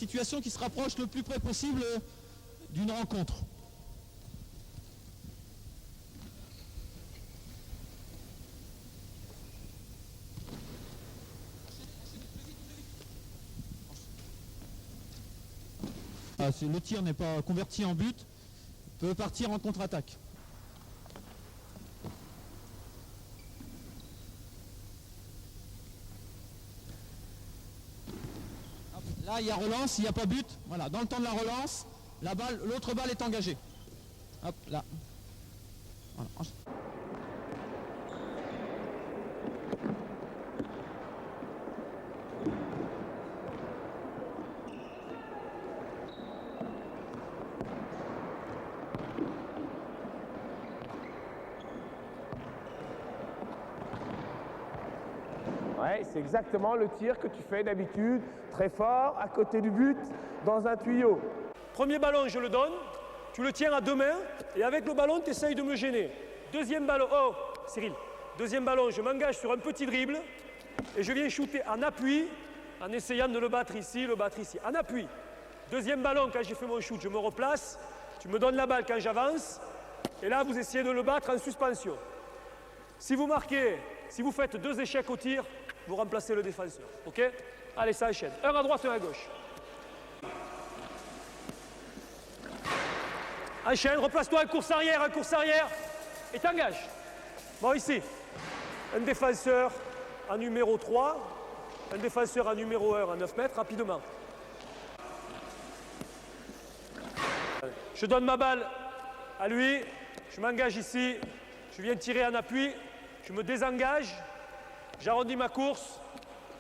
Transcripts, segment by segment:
situation qui se rapproche le plus près possible d'une rencontre. Si le tir n'est pas converti en but, peut partir en contre-attaque. Là, il y a relance, il n'y a pas but. Voilà, dans le temps de la relance, l'autre balle est engagée. Hop, là. Voilà. Ouais, c'est exactement le tir que tu fais d'habitude, très fort, à côté du but, dans un tuyau. Premier ballon, je le donne, tu le tiens à deux mains, et avec le ballon, tu essayes de me gêner. Deuxième ballon, oh, Cyril, deuxième ballon, je m'engage sur un petit dribble, et je viens shooter en appui, en essayant de le battre ici, en appui. Deuxième ballon, quand j'ai fait mon shoot, je me replace, tu me donnes la balle quand j'avance, et là, vous essayez de le battre en suspension. Si vous marquez, si vous faites 2 échecs au tir, vous remplacez le défenseur, ok? Allez, ça enchaîne. Un à droite, un à gauche. Enchaîne, replace-toi en course arrière, et t'engage. Bon, ici, un défenseur en numéro 3, un défenseur en numéro 1 à 9 mètres, rapidement. Je donne ma balle à lui, je m'engage ici, je viens tirer en appui, je me désengage, j'arrondis ma course,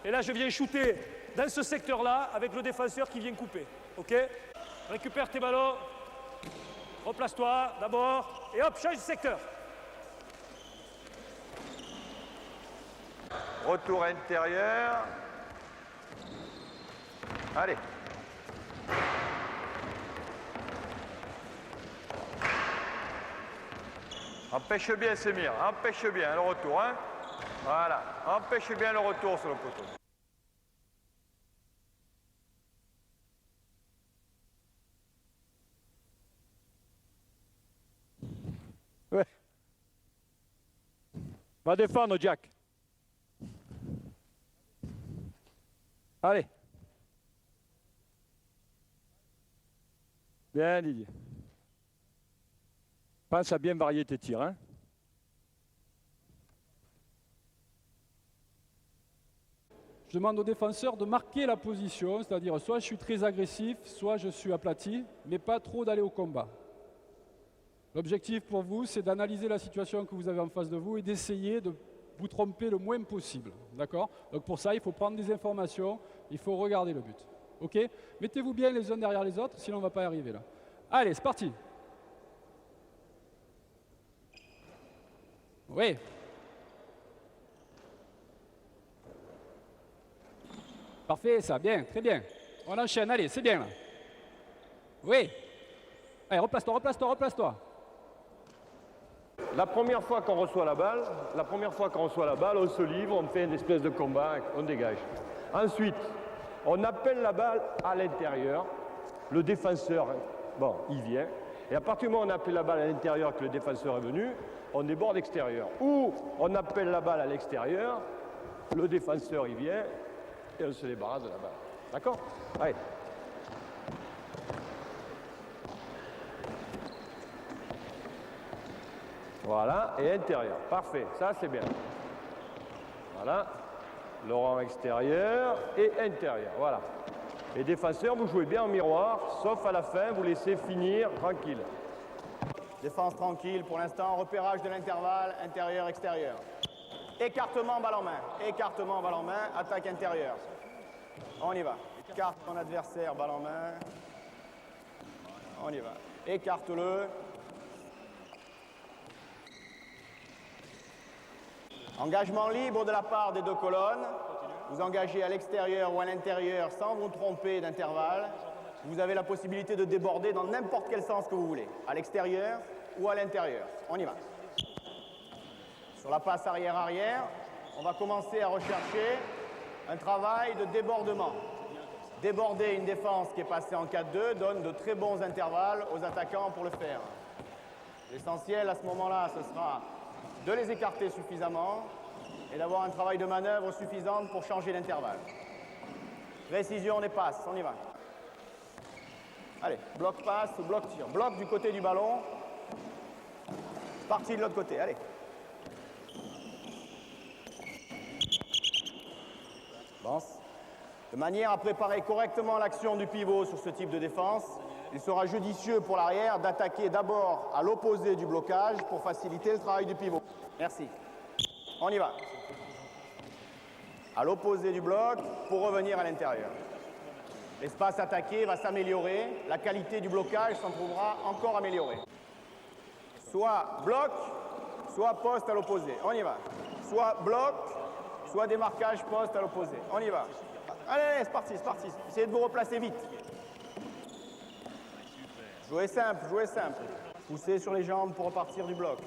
et là je viens shooter dans ce secteur-là avec le défenseur qui vient couper. Ok? Récupère tes ballons, replace-toi d'abord, et hop, change de secteur. Retour intérieur. Allez. Empêche bien, Semir. Empêche bien le retour. Hein. Voilà. Empêche bien le retour sur le poteau. Ouais. Va défendre, Jack. Allez. Bien, Didier. Pense à bien varier tes tirs. Hein. Je demande aux défenseurs de marquer la position, c'est-à-dire soit je suis très agressif, soit je suis aplati, mais pas trop d'aller au combat. L'objectif pour vous, c'est d'analyser la situation que vous avez en face de vous et d'essayer de vous tromper le moins possible. D'accord? Donc pour ça, il faut prendre des informations, il faut regarder le but. Ok? Mettez-vous bien les uns derrière les autres, sinon on ne va pas y arriver là. Allez, c'est parti. Oui. Parfait, ça, bien, très bien. On enchaîne, allez, c'est bien là. Oui. Allez, replace-toi, replace-toi, replace-toi. La première fois qu'on reçoit la balle, on se livre, on fait une espèce de combat, on dégage. Ensuite, on appelle la balle à l'intérieur. Le défenseur, bon, il vient. Et à partir du moment où on appelle la balle à l'intérieur, que le défenseur est venu, on déborde extérieur. Ou on appelle la balle à l'extérieur, le défenseur il vient, et on se débarrasse de la balle. D'accord? Allez. Voilà, et intérieur. Parfait, ça c'est bien. Voilà. Le rang extérieur et intérieur. Voilà. Et défenseur, vous jouez bien en miroir, sauf à la fin, vous laissez finir tranquille. Défense tranquille pour l'instant, repérage de l'intervalle, intérieur-extérieur. Écartement, balle en main, attaque intérieure. On y va. Écarte ton adversaire, balle en main. On y va. Écarte-le. Engagement libre de la part des deux colonnes. Vous engagez à l'extérieur ou à l'intérieur sans vous tromper d'intervalle. Vous avez la possibilité de déborder dans n'importe quel sens que vous voulez. À l'extérieur ou à l'intérieur. On y va. Sur la passe arrière-arrière, on va commencer à rechercher un travail de débordement. Déborder une défense qui est passée en 4-2 donne de très bons intervalles aux attaquants pour le faire. L'essentiel à ce moment-là, ce sera de les écarter suffisamment et d'avoir un travail de manœuvre suffisant pour changer l'intervalle. Précision des passes, on y va. Allez, bloc passe ou bloc tir. Bloc du côté du ballon. Partie de l'autre côté, allez. Avance. De manière à préparer correctement l'action du pivot sur ce type de défense, il sera judicieux pour l'arrière d'attaquer d'abord à l'opposé du blocage pour faciliter le travail du pivot. Merci. On y va. À l'opposé du bloc pour revenir à l'intérieur. L'espace attaqué va s'améliorer, la qualité du blocage s'en trouvera encore améliorée. Soit bloc, soit poste à l'opposé. On y va. Soit bloc, soit démarquage poste à l'opposé. On y va. Allez, c'est parti, c'est parti. Essayez de vous replacer vite. Jouez simple, jouez simple. Poussez sur les jambes pour repartir du bloc.